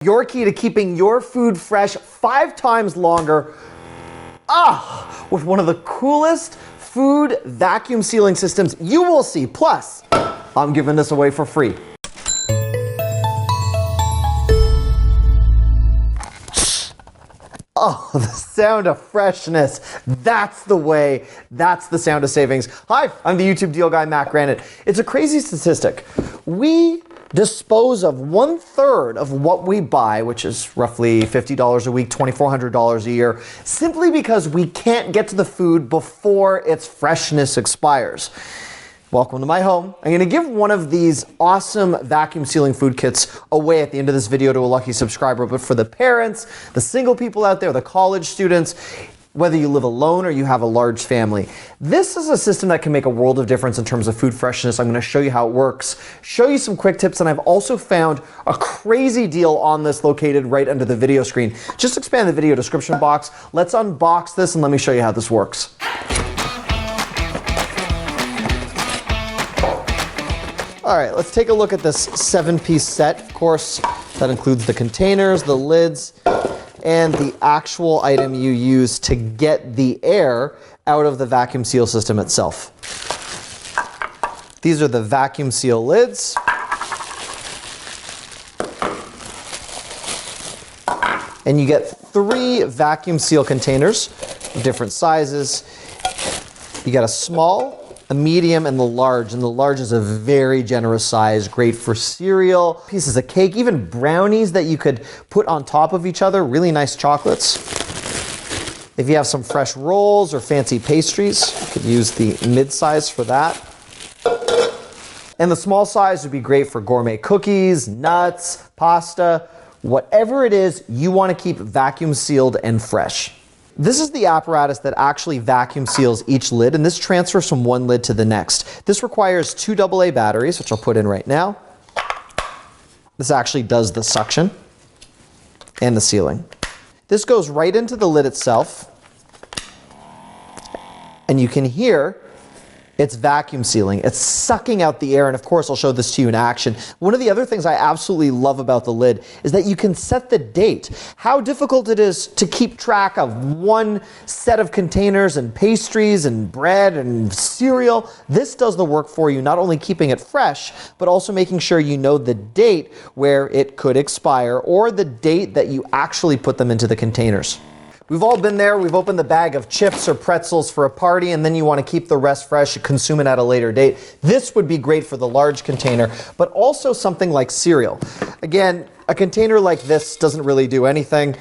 Your key to keeping your food fresh 5 times longer. With one of the coolest food vacuum sealing systems you will see. Plus, I'm giving this away for free. Oh, the sound of freshness. That's the way. That's the sound of savings. Hi, I'm the YouTube deal guy, Matt Granite. It's a crazy statistic. We dispose of 1/3 of what we buy, which is roughly $50 a week, $2,400 a year, simply because we can't get to the food before its freshness expires. Welcome to my home. I'm going to give one of these awesome vacuum sealing food kits away at the end of this video to a lucky subscriber. But for the parents, the single people out there, the college students, whether you live alone or you have a large family, this is a system that can make a world of difference in terms of food freshness. I'm going to show you how it works, show you some quick tips, and I've also found a crazy deal on this located right under the video screen. Just expand the video description box. Let's unbox this and let me show you how this works. All right, let's take a look at this 7-piece set. Of course, that includes the containers, the lids, and the actual item you use to get the air out of the vacuum seal system itself. These are the vacuum seal lids. And you get 3 vacuum seal containers of different sizes. You got a small, a medium, and the large. And the large is a very generous size, great for cereal, pieces of cake, even brownies that you could put on top of each other, really nice chocolates. If you have some fresh rolls or fancy pastries, you could use the mid-size for that. And the small size would be great for gourmet cookies, nuts, pasta, whatever it is you want to keep vacuum sealed and fresh. This is the apparatus that actually vacuum seals each lid, and this transfers from one lid to the next. This requires 2 AA batteries, which I'll put in right now. This actually does the suction and the sealing. This goes right into the lid itself, and you can hear it's vacuum sealing. It's sucking out the air, and of course I'll show this to you in action. One of the other things I absolutely love about the lid is that you can set the date. How difficult it is to keep track of one set of containers and pastries and bread and cereal. This does the work for you, not only keeping it fresh, but also making sure you know the date where it could expire or the date that you actually put them into the containers. We've all been there. We've opened the bag of chips or pretzels for a party, and then you want to keep the rest fresh, consume it at a later date. This would be great for the large container, but also something like cereal. Again, a container like this doesn't really do anything.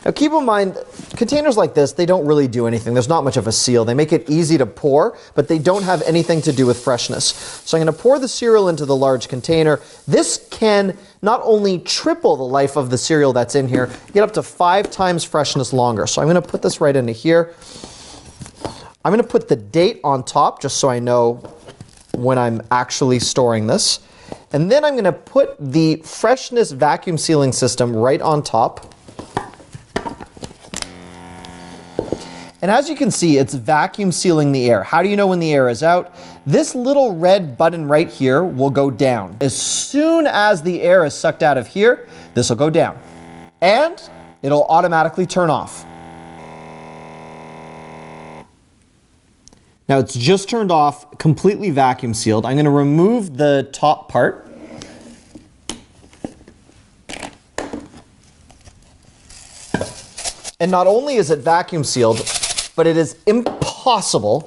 Now keep in mind, containers like this, they don't really do anything. There's not much of a seal. They make it easy to pour, but they don't have anything to do with freshness. So I'm going to pour the cereal into the large container. This can not only triple the life of the cereal that's in here, get up to 5 times freshness longer. So I'm going to put this right into here. I'm going to put the date on top just so I know when I'm actually storing this. And then I'm going to put the freshness vacuum sealing system right on top. And as you can see, it's vacuum sealing the air. How do you know when the air is out? This little red button right here will go down. As soon as the air is sucked out of here, this will go down. And it'll automatically turn off. Now it's just turned off, completely vacuum sealed. I'm going to remove the top part. And not only is it vacuum sealed, but it is impossible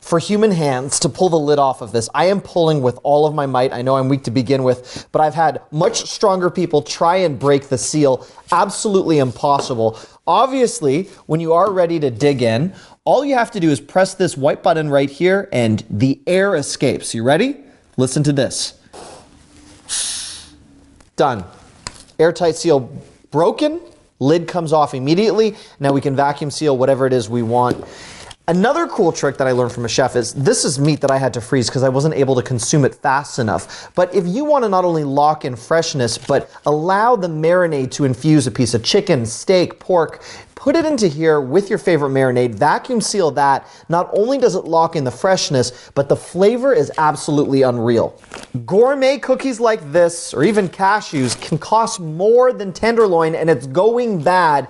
for human hands to pull the lid off of this. I am pulling with all of my might. I know I'm weak to begin with, but I've had much stronger people try and break the seal. Absolutely impossible. Obviously, when you are ready to dig in, all you have to do is press this white button right here and the air escapes. You ready? Listen to this. Done. Airtight seal broken. Lid comes off immediately. Now we can vacuum seal whatever it is we want. Another cool trick that I learned from a chef is, this is meat that I had to freeze because I wasn't able to consume it fast enough. But if you want to not only lock in freshness, but allow the marinade to infuse a piece of chicken, steak, pork, put it into here with your favorite marinade, vacuum seal that. Not only does it lock in the freshness, but the flavor is absolutely unreal. Gourmet cookies like this, or even cashews, can cost more than tenderloin, and it's going bad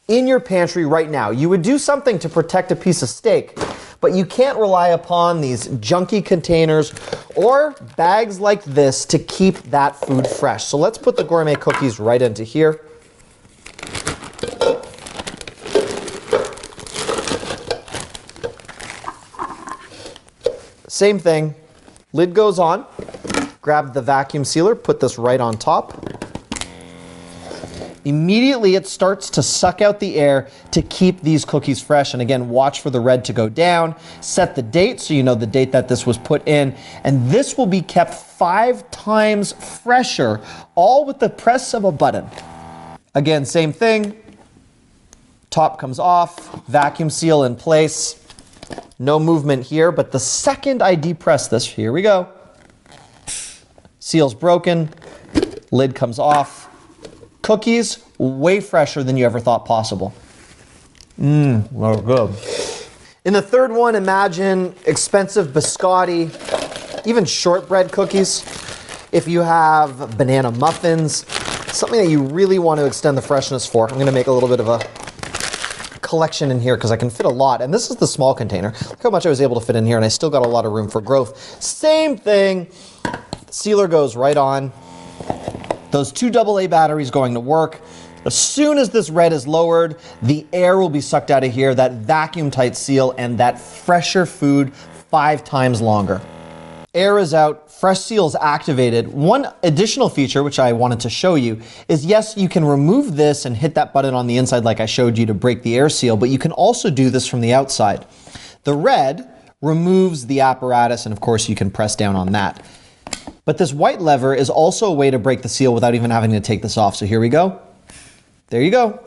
in your pantry right now. You would do something to protect a piece of steak, but you can't rely upon these junky containers or bags like this to keep that food fresh. So let's put the gourmet cookies right into here. Same thing, lid goes on, grab the vacuum sealer, put this right on top. Immediately it starts to suck out the air to keep these cookies fresh. And again, watch for the red to go down. Set the date so you know the date that this was put in. And this will be kept 5 times fresher, all with the press of a button. Again, same thing. Top comes off, vacuum seal in place. No movement here, but the second I depress this, here we go. Seal's broken, lid comes off. Cookies, way fresher than you ever thought possible. They're good. In the third one, imagine expensive biscotti, even shortbread cookies. If you have banana muffins, something that you really want to extend the freshness for. I'm gonna make a little bit of a collection in here because I can fit a lot. And this is the small container. Look how much I was able to fit in here, and I still got a lot of room for growth. Same thing, sealer goes right on. Those 2 AA batteries going to work. As soon as this red is lowered, the air will be sucked out of here, that vacuum tight seal, and that fresher food 5 times longer. Air is out, fresh seal is activated. One additional feature, which I wanted to show you, is yes, you can remove this and hit that button on the inside like I showed you to break the air seal, but you can also do this from the outside. The red removes the apparatus, and of course you can press down on that. But this white lever is also a way to break the seal without even having to take this off. So here we go. There you go.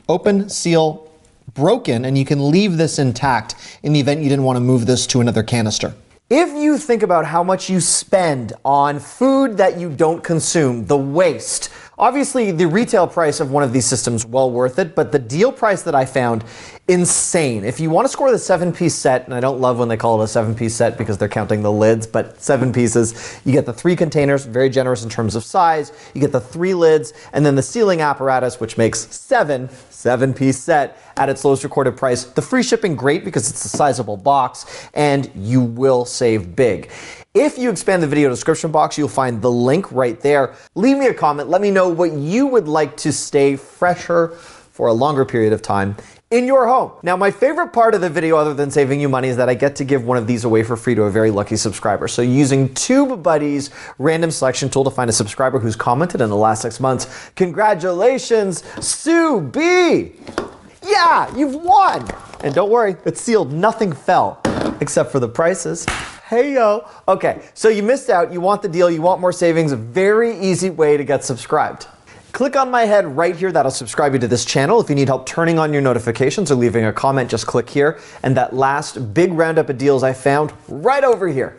Open, seal, broken, and you can leave this intact in the event you didn't want to move this to another canister. If you think about how much you spend on food that you don't consume, the waste, obviously the retail price of one of these systems, well worth it, but the deal price that I found, insane. If you want to score the 7-piece set, and I don't love when they call it a 7-piece set because they're counting the lids, but 7 pieces, you get the 3 containers, very generous in terms of size, you get the 3 lids, and then the sealing apparatus, which makes 7-piece set at its lowest recorded price. The free shipping, great because it's a sizable box, and you will save big. If you expand the video description box, you'll find the link right there. Leave me a comment, let me know what you would like to stay fresher for a longer period of time in your home. Now, my favorite part of the video, other than saving you money, is that I get to give one of these away for free to a very lucky subscriber. So using TubeBuddy's random selection tool to find a subscriber who's commented in the last 6 months, congratulations, Sue B! Yeah, you've won! And don't worry, it's sealed, nothing fell, except for the prices. Hey yo. Okay, so you missed out, you want the deal, you want more savings, a very easy way to get subscribed. Click on my head right here, that'll subscribe you to this channel. If you need help turning on your notifications or leaving a comment, just click here. And that last big roundup of deals I found right over here.